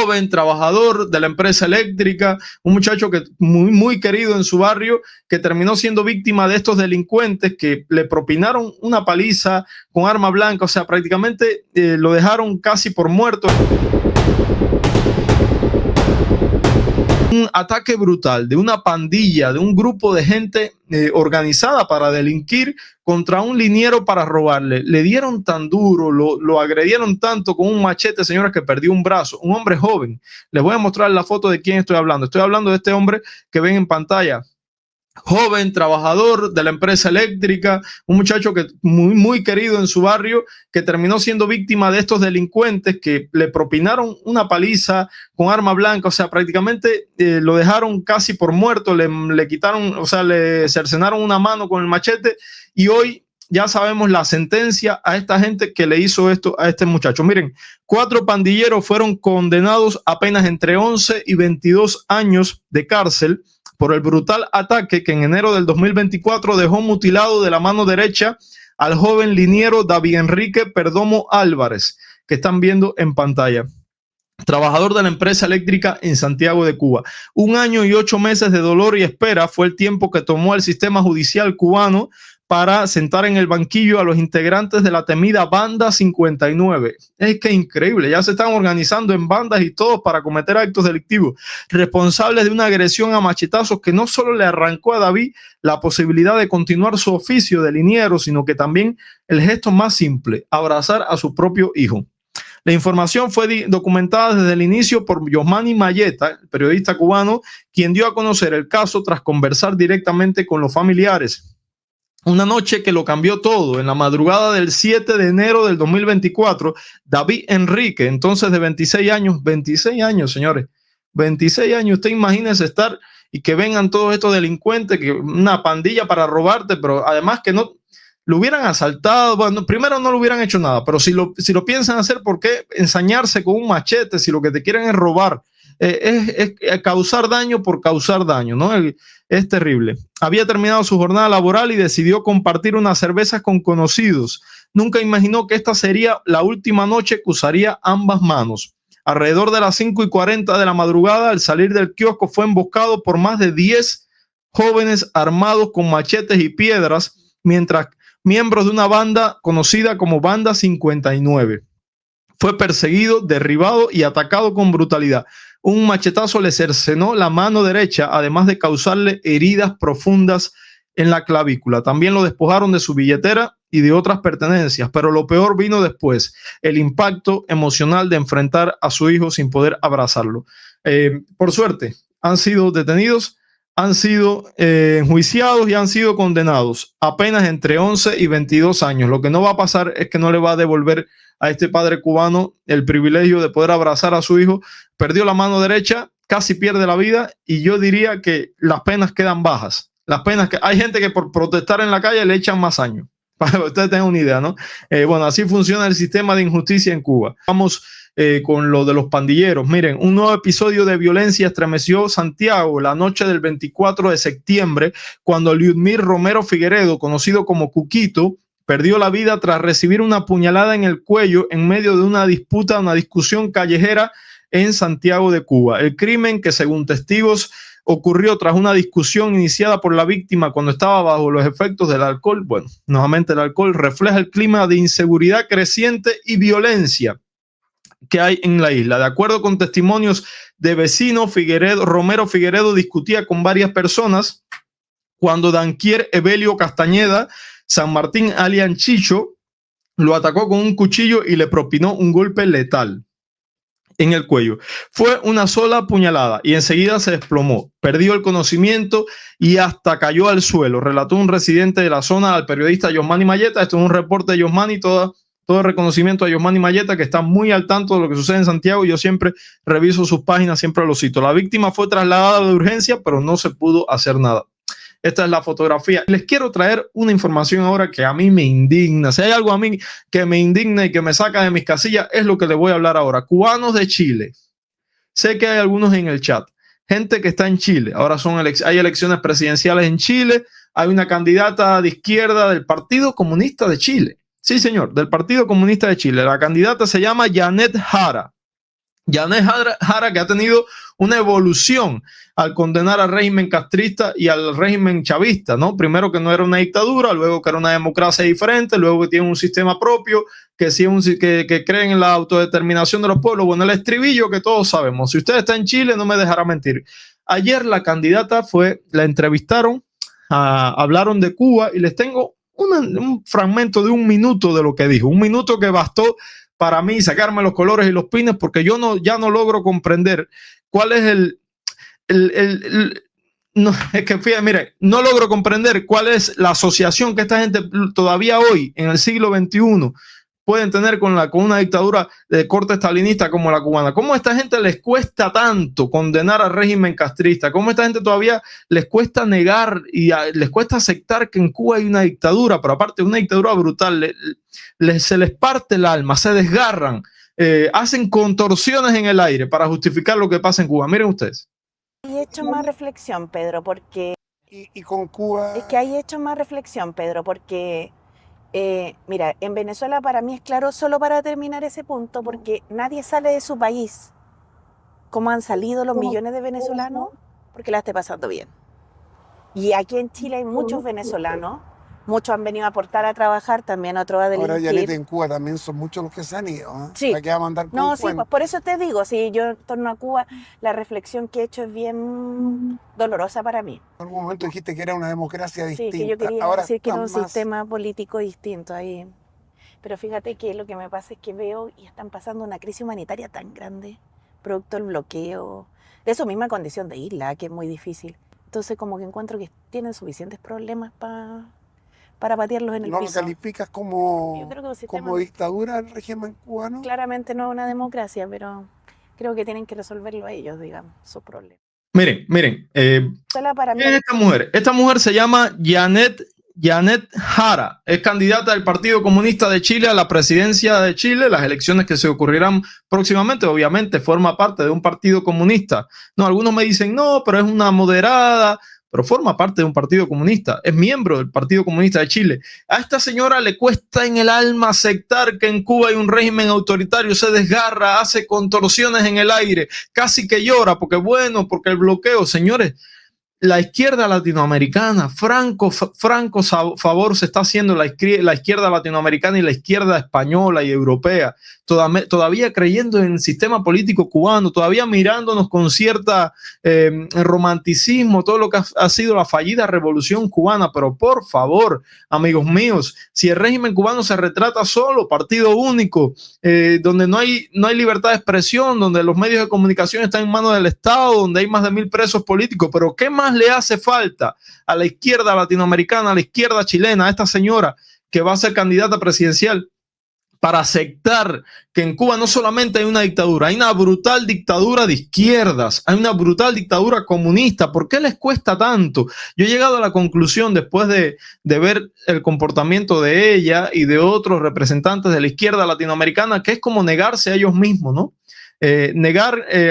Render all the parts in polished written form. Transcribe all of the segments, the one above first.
joven, trabajador de la empresa eléctrica, un muchacho que muy querido en su barrio, que terminó siendo víctima de estos delincuentes que le propinaron una paliza con arma blanca, o sea, prácticamente lo dejaron casi por muerto. Un ataque brutal de una pandilla, de un grupo de gente organizada para delinquir contra un liniero para robarle. Le dieron tan duro, lo agredieron tanto con un machete, señores, que perdió un brazo. Un hombre joven. Les voy a mostrar la foto de quién estoy hablando. Estoy hablando de este hombre que ven en pantalla. Joven, trabajador de la empresa eléctrica, un muchacho que muy querido en su barrio, que terminó siendo víctima de estos delincuentes que le propinaron una paliza con arma blanca, o sea, prácticamente lo dejaron casi por muerto, le quitaron, o sea, le cercenaron una mano con el machete, y hoy ya sabemos la sentencia a esta gente que le hizo esto a este muchacho. Miren, 4 pandilleros fueron condenados apenas entre 11 y 22 años de cárcel por el brutal ataque que en enero del 2024 dejó mutilado de la mano derecha al joven liniero David Enrique Perdomo Álvarez, que están viendo en pantalla. Trabajador de la empresa eléctrica en Santiago de Cuba. 1 año y 8 meses de dolor y espera fue el tiempo que tomó el sistema judicial cubano para sentar en el banquillo a los integrantes de la temida Banda 59. Es que increíble, ya se están organizando en bandas y todo para cometer actos delictivos, responsables de una agresión a machetazos que no solo le arrancó a David la posibilidad de continuar su oficio de liniero, sino que también el gesto más simple, abrazar a su propio hijo. La información fue documentada desde el inicio por Yosmani Mayeta, el periodista cubano, quien dio a conocer el caso tras conversar directamente con los familiares. Una noche que lo cambió todo. En la madrugada del 7 de enero del 2024, David Enrique, entonces de 26 años, señores, 26 años, usted imagínese estar y que vengan todos estos delincuentes, que una pandilla para robarte, pero además que no lo hubieran asaltado. Bueno, primero no lo hubieran hecho nada, pero si lo piensan hacer, ¿por qué ensañarse con un machete si lo que te quieren es robar? Es causar daño por causar daño, ¿no? Es terrible. Había terminado su jornada laboral y decidió compartir unas cervezas con conocidos. Nunca imaginó que esta sería la última noche que usaría ambas manos. Alrededor de las 5:40 de la madrugada, al salir del kiosco, fue emboscado por más de 10 jóvenes armados con machetes y piedras, mientras miembros de una banda conocida como Banda 59. Fue perseguido, derribado y atacado con brutalidad. Un machetazo le cercenó la mano derecha, además de causarle heridas profundas en la clavícula. También lo despojaron de su billetera y de otras pertenencias, pero lo peor vino después, el impacto emocional de enfrentar a su hijo sin poder abrazarlo. Por suerte, han sido detenidos, han sido enjuiciados y han sido condenados apenas entre 11 y 22 años. Lo que no va a pasar es que no le va a devolver a este padre cubano el privilegio de poder abrazar a su hijo. Perdió la mano derecha, casi pierde la vida, y yo diría que las penas quedan bajas. Las penas que hay gente que por protestar en la calle le echan más años, para que ustedes tengan una idea, ¿no? Bueno, así funciona el sistema de injusticia en Cuba. Vamos con lo de los pandilleros. Miren, un nuevo episodio de violencia estremeció Santiago la noche del 24 de septiembre, cuando Liudmir Romero Figueredo, conocido como Cuquito, perdió la vida tras recibir una puñalada en el cuello en medio de una disputa, una discusión callejera en Santiago de Cuba. El crimen, que según testigos ocurrió tras una discusión iniciada por la víctima cuando estaba bajo los efectos del alcohol. Bueno, nuevamente el alcohol refleja el clima de inseguridad creciente y violencia que hay en la isla. De acuerdo con testimonios de vecinos, Romero Figueredo discutía con varias personas cuando Danquier Evelio Castañeda San Martín alias Chicho lo atacó con un cuchillo y le propinó un golpe letal en el cuello. Fue una sola puñalada y enseguida se desplomó, perdió el conocimiento y hasta cayó al suelo, relató un residente de la zona al periodista Yosmani Mayeta. Esto es un reporte de Yosmani, todo el reconocimiento a Yosmani Mayeta, que está muy al tanto de lo que sucede en Santiago. Yo siempre reviso sus páginas, siempre lo cito. La víctima fue trasladada de urgencia, pero no se pudo hacer nada. Esta es la fotografía. Les quiero traer una información ahora que a mí me indigna. Si hay algo a mí que me indigna y que me saca de mis casillas, es lo que les voy a hablar ahora. Cubanos de Chile. Sé que hay algunos en el chat. Gente que está en Chile. Ahora hay elecciones presidenciales en Chile. Hay una candidata de izquierda del Partido Comunista de Chile. Sí, señor, del Partido Comunista de Chile. La candidata se llama Janet Jara. Janet Jara, que ha tenido una evolución al condenar al régimen castrista y al régimen chavista, ¿no? Primero que no era una dictadura, luego que era una democracia diferente, luego que tiene un sistema propio, que, sí que creen en la autodeterminación de los pueblos. Bueno, el estribillo que todos sabemos. Si usted está en Chile, no me dejará mentir. Ayer la candidata la entrevistaron, hablaron de Cuba y les tengo un fragmento de 1 minuto de lo que dijo. 1 minuto que bastó para mí sacarme los colores y los pines, porque yo ya no logro comprender cuál es no, es que fíjate, mire, no logro comprender cuál es la asociación que esta gente todavía hoy, en el siglo XXI, pueden tener con una dictadura de corte estalinista como la cubana. ¿Cómo a esta gente les cuesta tanto condenar al régimen castrista? ¿Cómo a esta gente todavía les cuesta negar y les cuesta aceptar que en Cuba hay una dictadura, pero aparte una dictadura brutal? Se les parte el alma, se desgarran, hacen contorsiones en el aire para justificar lo que pasa en Cuba. Miren ustedes. He hecho más reflexión, Pedro, porque... Y con Cuba... Es que hay hecho más reflexión, Pedro, porque... mira, en Venezuela para mí es claro, solo para terminar ese punto, porque nadie sale de su país. ¿Cómo han salido los millones de venezolanos? Porque la esté pasando bien. Y aquí en Chile hay muchos venezolanos, muchos han venido a aportar a trabajar, también otros a delinquir. Ahora, Janet, en Cuba también son muchos los que se han ido, ¿eh? Sí. ¿Para qué va a mandar con no, sí, pues por eso te digo, si yo en torno a Cuba, la reflexión que he hecho es bien dolorosa para mí. En algún momento dijiste que era una democracia distinta. Sí, que yo quería ahora decir que era un más... sistema político distinto ahí. Pero fíjate que lo que me pasa es que veo y están pasando una crisis humanitaria tan grande, producto del bloqueo, de su misma condición de isla, que es muy difícil. Entonces como que encuentro que tienen suficientes problemas para patearlos en el piso. ¿No lo calificas como dictadura el régimen cubano? Claramente no es una democracia, pero creo que tienen que resolverlo ellos, digamos, sus problemas. Miren, Para mí... esta mujer se llama Janet Jara, es candidata del Partido Comunista de Chile a la presidencia de Chile, las elecciones que se ocurrirán próximamente. Obviamente forma parte de un partido comunista. No, algunos me dicen no, pero es una moderada, pero forma parte de un partido comunista, es miembro del Partido Comunista de Chile. A esta señora le cuesta en el alma aceptar que en Cuba hay un régimen autoritario, se desgarra, hace contorsiones en el aire, casi que llora, porque el bloqueo, señores. La izquierda latinoamericana, franco favor se está haciendo la izquierda latinoamericana y la izquierda española y europea, todavía creyendo en el sistema político cubano, todavía mirándonos con cierta romanticismo, todo lo que ha sido la fallida revolución cubana. Pero por favor, amigos míos, si el régimen cubano se retrata solo, partido único, donde no hay libertad de expresión, donde los medios de comunicación están en manos del Estado, donde hay más de 1000 presos políticos, pero ¿qué más le hace falta a la izquierda latinoamericana, a la izquierda chilena, a esta señora que va a ser candidata presidencial, para aceptar que en Cuba no solamente hay una dictadura, hay una brutal dictadura de izquierdas, hay una brutal dictadura comunista? ¿Por qué les cuesta tanto? Yo he llegado a la conclusión, después de ver el comportamiento de ella y de otros representantes de la izquierda latinoamericana, que es como negarse a ellos mismos, ¿no?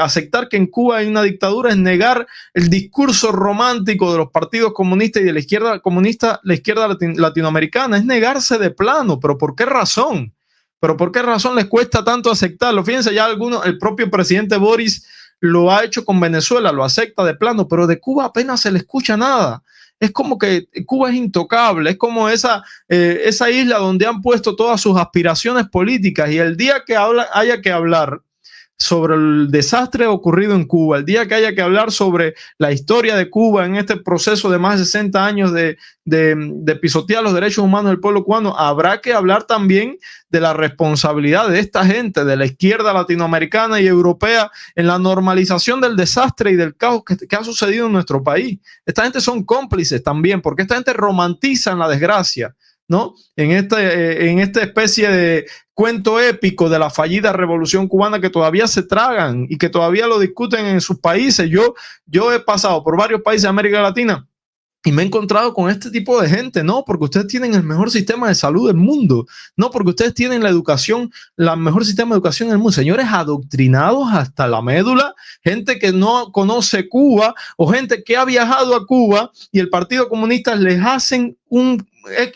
Aceptar que en Cuba hay una dictadura es negar el discurso romántico de los partidos comunistas y de la izquierda comunista, la izquierda latinoamericana, es negarse de plano. ¿Pero por qué razón? ¿Pero por qué razón les cuesta tanto aceptarlo? Fíjense, ya el propio presidente Boris lo ha hecho con Venezuela, lo acepta de plano, pero de Cuba apenas se le escucha nada. Es como que Cuba es intocable, es como esa isla donde han puesto todas sus aspiraciones políticas, y el día que haya que hablar sobre el desastre ocurrido en Cuba, el día que haya que hablar sobre la historia de Cuba en este proceso de más de 60 años de pisotear los derechos humanos del pueblo cubano, habrá que hablar también de la responsabilidad de esta gente, de la izquierda latinoamericana y europea, en la normalización del desastre y del caos que ha sucedido en nuestro país. Esta gente son cómplices también, porque esta gente romantiza la desgracia, ¿no? En esta especie de cuento épico de la fallida revolución cubana, que todavía se tragan y que todavía lo discuten en sus países. Yo he pasado por varios países de América Latina y me he encontrado con este tipo de gente. No, porque ustedes tienen el mejor sistema de salud del mundo. No, porque ustedes tienen el mejor sistema de educación del mundo. Señores adoctrinados hasta la médula, gente que no conoce Cuba o gente que ha viajado a Cuba, y el Partido Comunista les hacen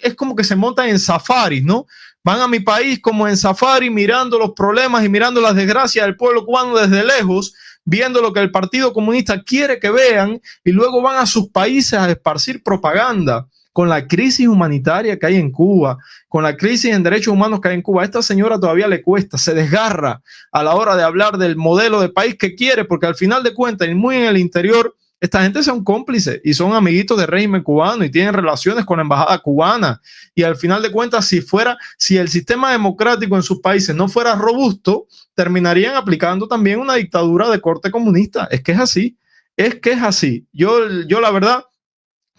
es como que se montan en safaris, ¿no? Van a mi país como en safari, mirando los problemas y mirando las desgracias del pueblo cubano desde lejos, viendo lo que el Partido Comunista quiere que vean, y luego van a sus países a esparcir propaganda. Con la crisis humanitaria que hay en Cuba, con la crisis en derechos humanos que hay en Cuba, a esta señora todavía le cuesta, se desgarra a la hora de hablar del modelo de país que quiere, porque al final de cuentas, y muy en el interior, esta gente son cómplices y son amiguitos del régimen cubano y tienen relaciones con la embajada cubana. Y al final de cuentas, si el sistema democrático en sus países no fuera robusto, terminarían aplicando también una dictadura de corte comunista. Es que es así, Yo la verdad,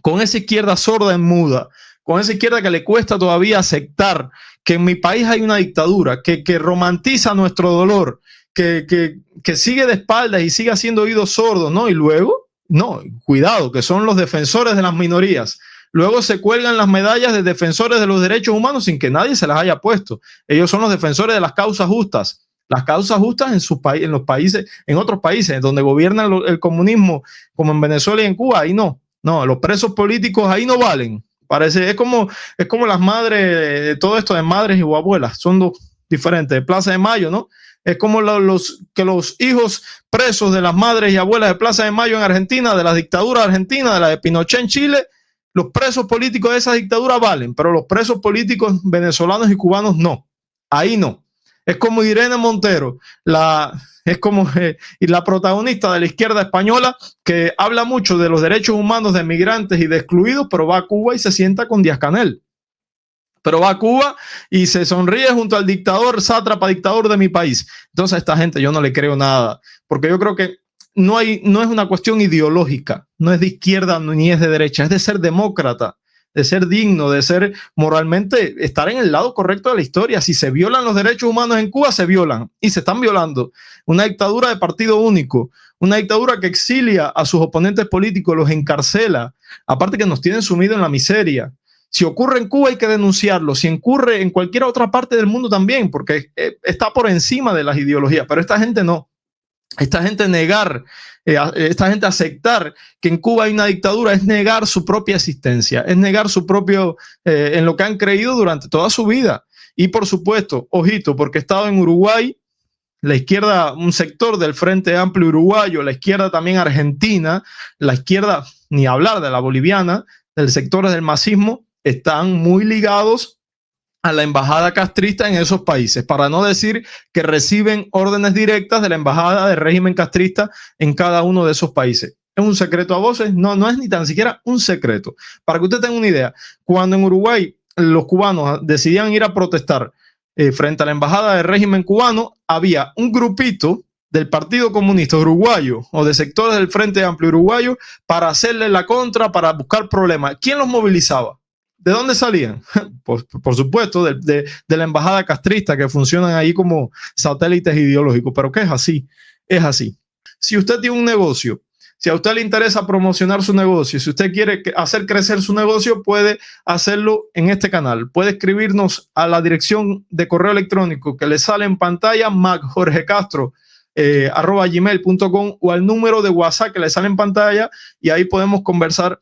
con esa izquierda sorda y muda, con esa izquierda que le cuesta todavía aceptar que en mi país hay una dictadura, que romantiza nuestro dolor, que sigue de espaldas y sigue haciendo oídos sordos, ¿no? Y luego, no, cuidado, que son los defensores de las minorías. Luego se cuelgan las medallas de defensores de los derechos humanos sin que nadie se las haya puesto. Ellos son los defensores de las causas justas. Las causas justas en los países, en otros países donde gobierna el comunismo, como en Venezuela y en Cuba, ahí no. No, los presos políticos ahí no valen. Parece, es como las madres, todo esto de madres y abuelas, son dos diferentes, de Plaza de Mayo, ¿no? Es como que los hijos presos de las madres y abuelas de Plaza de Mayo en Argentina, de la dictadura argentina, de la de Pinochet en Chile, los presos políticos de esa dictadura valen, pero los presos políticos venezolanos y cubanos no. Ahí no. Es como Irene Montero, y la protagonista de la izquierda española, que habla mucho de los derechos humanos de migrantes y de excluidos, pero va a Cuba y se sienta con Díaz-Canel. Pero va a Cuba y se sonríe junto al dictador, sátrapa dictador de mi país. Entonces a esta gente yo no le creo nada, porque yo creo que no es una cuestión ideológica, no es de izquierda ni es de derecha, es de ser demócrata, de ser digno, de ser moralmente, estar en el lado correcto de la historia. Si se violan los derechos humanos en Cuba, se violan y se están violando. Una dictadura de partido único, una dictadura que exilia a sus oponentes políticos, los encarcela, aparte que nos tienen sumidos en la miseria. Si ocurre en Cuba hay que denunciarlo, si ocurre en cualquier otra parte del mundo también, porque está por encima de las ideologías, pero esta gente no. Esta gente aceptar que en Cuba hay una dictadura es negar su propia existencia, es negar su propio, en lo que han creído durante toda su vida. Y por supuesto, ojito, porque he estado en Uruguay, la izquierda, un sector del Frente Amplio uruguayo, la izquierda también argentina, la izquierda, ni hablar de la boliviana, del sector del masismo, están muy ligados a la embajada castrista en esos países, para no decir que reciben órdenes directas de la embajada del régimen castrista en cada uno de esos países. ¿Es un secreto a voces? No es ni tan siquiera un secreto. Para que usted tenga una idea, cuando en Uruguay los cubanos decidían ir a protestar frente a la embajada del régimen cubano, había un grupito del Partido Comunista Uruguayo o de sectores del Frente Amplio Uruguayo para hacerle la contra, para buscar problemas. ¿Quién los movilizaba? ¿De dónde salían? Por supuesto, de la embajada castrista, que funcionan ahí como satélites ideológicos. Pero que es así, es así. Si usted tiene un negocio, si a usted le interesa promocionar su negocio, si usted quiere hacer crecer su negocio, puede hacerlo en este canal. Puede escribirnos a la dirección de correo electrónico que le sale en pantalla, macjorgecastro@gmail.com, o al número de WhatsApp que le sale en pantalla, y ahí podemos conversar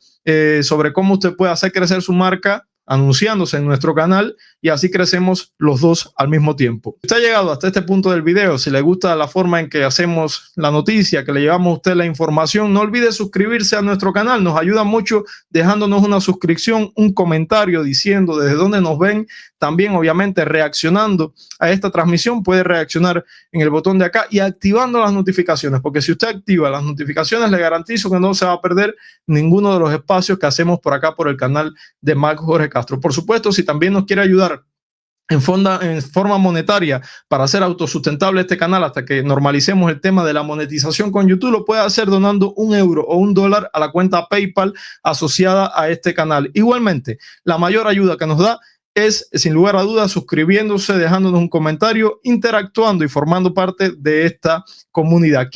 sobre cómo usted puede hacer crecer su marca anunciándose en nuestro canal, y así crecemos los dos al mismo tiempo. Si usted ha llegado hasta este punto del video, si le gusta la forma en que hacemos la noticia, que le llevamos a usted la información, no olvide suscribirse a nuestro canal. Nos ayuda mucho dejándonos una suscripción, un comentario diciendo desde dónde nos ven. También, obviamente, reaccionando a esta transmisión, puede reaccionar en el botón de acá y activando las notificaciones, porque si usted activa las notificaciones, le garantizo que no se va a perder ninguno de los espacios que hacemos por acá por el canal de Mac Jorge Castro. Por supuesto, si también nos quiere ayudar en forma monetaria para hacer autosustentable este canal hasta que normalicemos el tema de la monetización con YouTube, lo puede hacer donando €1 o $1 a la cuenta PayPal asociada a este canal. Igualmente, la mayor ayuda que nos da es, sin lugar a dudas, suscribiéndose, dejándonos un comentario, interactuando y formando parte de esta comunidad.